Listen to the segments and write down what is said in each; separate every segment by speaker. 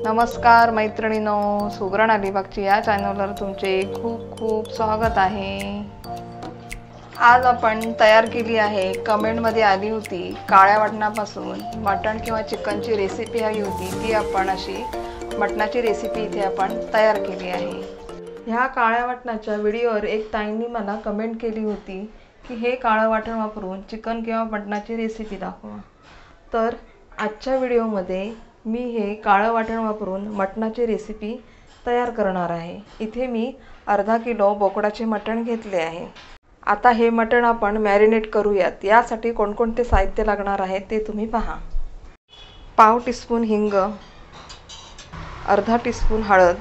Speaker 1: नमस्कार मैत्रिणींनो, सुगरण अलिबागची या चॅनलवर तुमचे खूप खूप स्वागत आहे। आज आपण तयार केली आहे, कमेंटमध्ये आली होती काळ्या वाटणापासून मटण किंवा चिकनची रेसिपी हवी होती, ती आपण अशी मटणाची रेसिपी इथे आपण तयार केली आहे। ह्या काळ्या वाटणाच्या व्हिडिओवर एक ताईंनी मला कमेंट केली होती की हे काळं वाटण वापरून चिकन किंवा मटणाची रेसिपी दाखवा। तर आजच्या व्हिडिओमध्ये मी हे काळं वाटण वापरून मटणाची रेसिपी तयार करणार आहे। इथे मी अर्धा किलो बोकडाचे मटण घेतले आहे। आता हे मटण आपण मॅरिनेट करूयात। यासाठी कोणकोणते साहित्य लागणार आहे ते तुम्ही पहा। पाव टीस्पून हिंग, अर्धा टीस्पून हळद,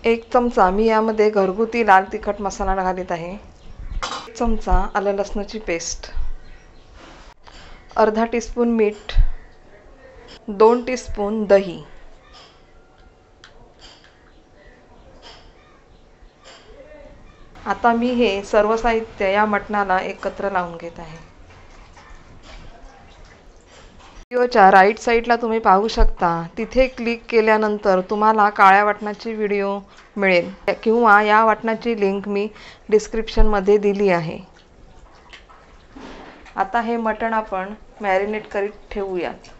Speaker 1: 1 चमचा मी यामध्ये घरगुती लाल तिखट मसाला घालत आहे, 1 चमचा आलं लसणाची पेस्ट, अर्धा टीस्पून मीठ, 2 टीस्पून दही। आता मी हे सर्व साहित्य या मटणाला एकत्र लावून घेत आहे। व्हिडिओच्या राईट साईडला तुम्ही पाहू शकता, तिथे क्लिक केल्यानंतर तुम्हाला काळ्या वाटणाची व्हिडिओ मिळेल किंवा या वाटणाची लिंक मी डिस्क्रिप्शनमध्ये दिली आहे। आता हे मटण आपण मॅरिनेट करीत ठेवूयात।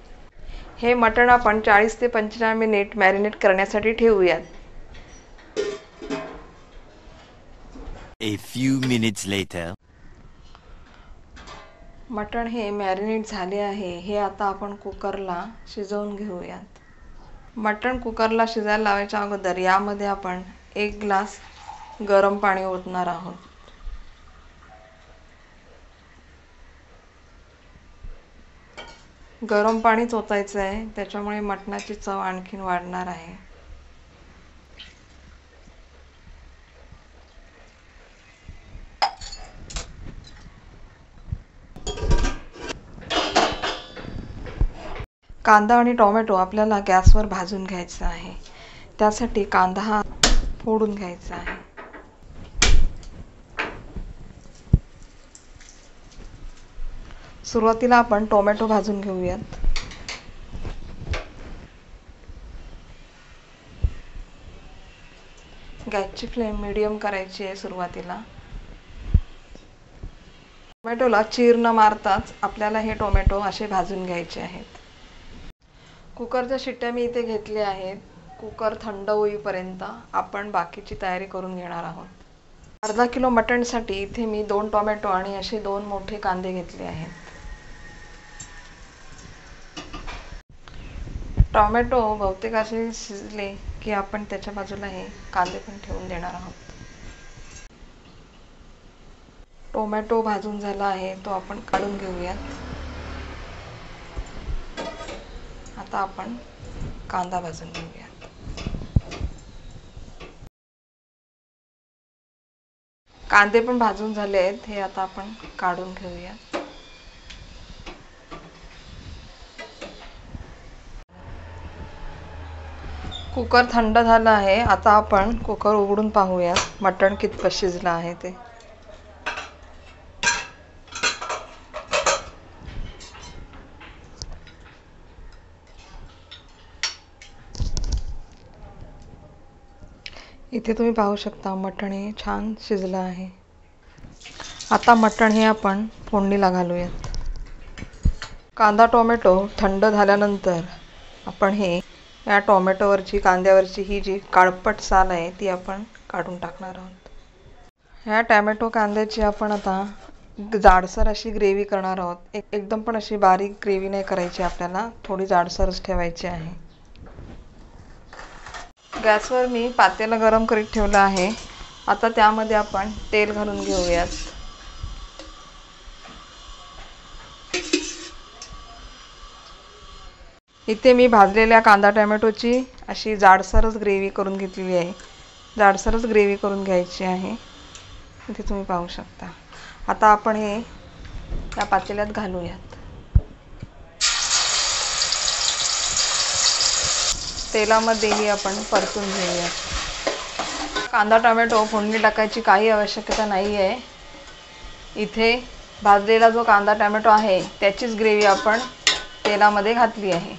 Speaker 1: हे मटण आपण 40 ते 45 मिनिट मॅरिनेट करण्यासाठी ठेवूयात।
Speaker 2: A few minutes later.
Speaker 1: मटण हे मॅरिनेट झाले आहे। हे आता आपण कुकरला शिजवून घेऊयात। मटण कुकरला शिजायला लावायच्या अगोदर यामध्ये आपण 1 ग्लास गरम पाणी ओतणार आहोत। गरम पाणीच ओतायचं आहे, त्याच्यामुळे मटणाची चव आणखीन वाढणार आहे। कांदा आणि टोमॅटो आपल्याला गॅसवर भाजून घ्यायचा आहे। त्यासाठी कांदा हा फोडून घ्यायचा आहे। सुरुवातीला आपण टोमॅटो भाजून घेऊयात। गॅसची फ्लेम मीडियम करायची आहे सुरुवातीला। टोमॅटोला चीर न मारताच आपल्याला हे टोमॅटो असे भाजून घ्यायचे आहेत। कुकरच्या शिट्ट्या मी इथे घेतल्या आहेत। कुकर थंड होईपर्यंत आपण बाकीची तयारी करून घेणार आहोत। अर्धा किलो मटणसाठी इथे मी 2 टोमॅटो आणि असे 2 मोठे कांदे घेतले आहेत। टोमॅटो बहुतेक असे शिजले की आपण त्याच्या बाजूला हे कांदे पण ठेवून देणार आहोत। टोमॅटो भाजून झाला आहे, तो आपण काढून घेऊयात। आता आपण कांदा भाजून घेऊयात। कांदे पण भाजून झाले आहेत, हे आता आपण काढून घेऊयात। कुकर थंड झाला आहे। आता आपण कुकर उघडून पाहूयात मटण कितपत शिजलं आहे ते। इथे तुम्ही पाहू शकता मटण हे छान शिजलं आहे। आता मटण हे आपण फोडणीला घालूयात। कांदा टोमॅटो थंड झाल्यानंतर आपण या टोमॅटोवरची कांद्यावरची ही जी काळपट साल आहे ती आपण काढून टाकणार आहोत। ह्या टोमॅटो कांद्याची आपण आता जाडसर अशी ग्रेव्ही करणार आहोत। एकदम पण अशी बारीक ग्रेव्ही नाही करायची, आपल्याला थोडी जाडसरच ठेवायची आहे। गॅसवर मी पातेलं गरम करीत ठेवलं आहे। आता त्यामध्ये आपण तेल घालून घेऊयात। इथे मी भाजलेल्या कांदा टोमॅटोची अशी जाडसरच ग्रेव्ही करून घेतलेली आहे। जाडसरच ग्रेव्ही करून घ्यायची आहे, इथे तुम्ही पाहू शकता। आता आपण हे या पातेल्यात घालूयात। तेलामध्येही आपण परतून घेऊयात। कांदा टोमॅटो फोडणी टाकायची काही आवश्यकता नाही आहे। इथे भाजलेला जो कांदा टोमॅटो आहे त्याचीच ग्रेव्ही आपण तेलामध्ये घातली आहे।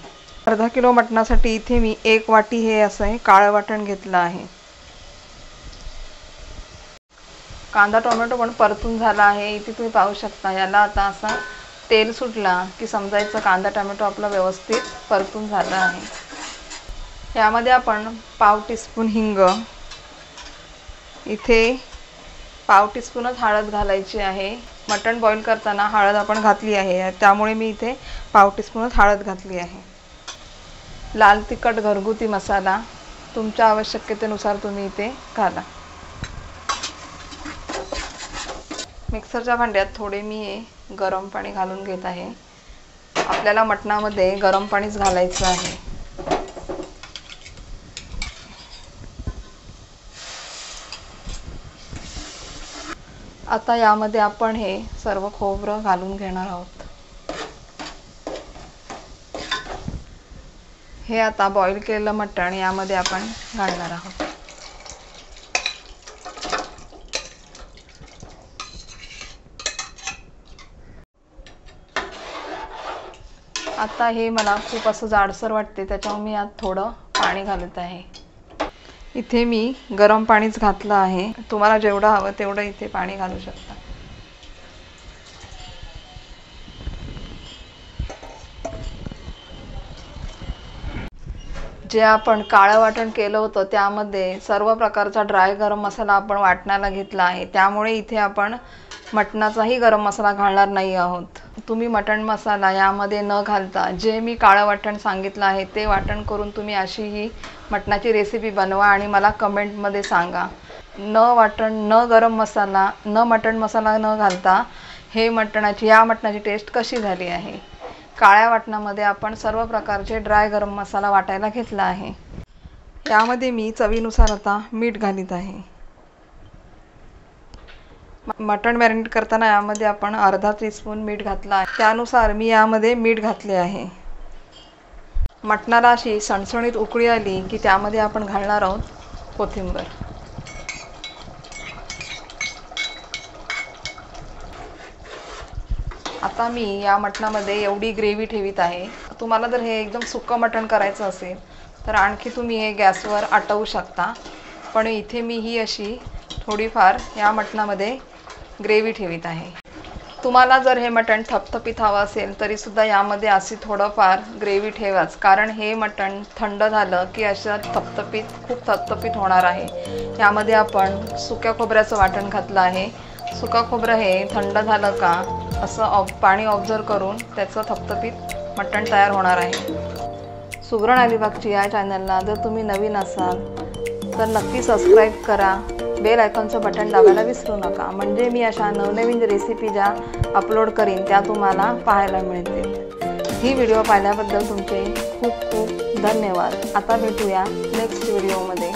Speaker 1: अर्धा किलो मटणासाठी इथे मी 1 वाटी हे असं काळं वाटण घेतलं आहे. कांदा टोमॅटो पण परतून झाला आहे. इथे तुम्ही पाहू शकता. याला आता असा तेल सुटला की समजायचं कांदा टोमॅटो आपला व्यवस्थित परतून झाला आहे. यामध्ये आपण पाव टीस्पून हिंग, इथे पाव टीस्पूनच हळद घालायची आहे. मटण बॉईल करताना हळद आपण घातली आहे, त्यामुळे मी इथे पाव टीस्पूनच हळद घातली आहे. लाल तिखट घरगुती मसाला तुमच्या आवश्यकतेनुसार तुम्ही इथे घाला. मिक्सरच्या भांड्यात थोडे मी गरम पाणी घालून घेत आहे. आपल्याला मटणामध्ये गरम पाणीच घालायचं आहे. आता यामध्ये आपण हे सर्व खोबरं घालून घेणार आहोत. हे आता बॉईल केलेलं मटण यामध्ये आपण घालणार आहोत. आता हे मला खूप असं जाडसर वाटते, त्याच्यामुळे मी यात थोडं पाणी घालत आहे. इथे मी गरम पाणीच घातलं आहे. तुम्हाला जेवढं हवं तेवढं इथे पाणी घालू शकता. जे आपण काळं वाटण केलं होतं त्यामध्ये सर्व प्रकारचा ड्राय गरम मसाला आपण वाटणाला घेतला आहे, त्यामुळे इथे आपण मटणाचाही गरम मसाला घालणार नाही आहोत. तुम्ही मटण मसाला यामध्ये न घालता जे मी काळं वाटण सांगितलं आहे ते वाटण करून तुम्ही अशी ही मटणाची रेसिपी बनवा आणि मला कमेंटमध्ये सांगा. न वाटण, न गरम मसाला, न मटण मसाला न घालता या मटणाची टेस्ट कशी झाली आहे. काळ्या वाटणामध्ये आपण सर्व प्रकारचे ड्राय गरम मसाला वाटायला घेतला आहे. यामध्ये मी चवीनुसार आता मीठ घालीत आहे. मटण मॅरिनेट करताना यामध्ये आपण अर्धा टीस्पून मीठ घातला आहे, त्यानुसार मी यामध्ये मीठ घातले आहे. मटणाला अशी सणसणीत उकळी आली की त्यामध्ये आपण घालणार आहोत कोथिंबीर. आता मी या मटणामध्ये एवढी ग्रेव्ही ठेवीत आहे. तुम्हाला जर हे एकदम सुक्कं मटण करायचं असेल तर आणखी तुम्ही हे गॅसवर आटवू शकता, पण इथे मी ही अशी थोडीफार या मटणामध्ये ग्रेव्ही ठेवीत आहे. तुम्हाला जर हे मटण थपथपीत हवं असेल तरीसुद्धा यामध्ये अशी थोडंफार ग्रेव्ही ठेवाच, कारण हे मटण थंड झालं की असं खूप थपथपीत होणार आहे. यामध्ये आपण सुक्या खोबऱ्याचं वाटण घातलं आहे. सुकं खोबरं हे थंड झालं का असं पाणी ऑब्झर्व करून त्याचं थपथपीत मटण तयार होणार आहे. सुगरण अलिबागची या चॅनलला जर तुम्ही नवीन असाल तर नक्की सबस्क्राईब करा. बेल आयकॉनचं बटन दाबायला विसरू नका, म्हणजे मी अशा नवनवीन रेसिपी ज्या अपलोड करीन त्या तुम्हाला पाहायला मिळतील. ही व्हिडिओ पाहिल्याबद्दल तुमचे खूप खूप धन्यवाद. आता भेटूया नेक्स्ट व्हिडिओमध्ये.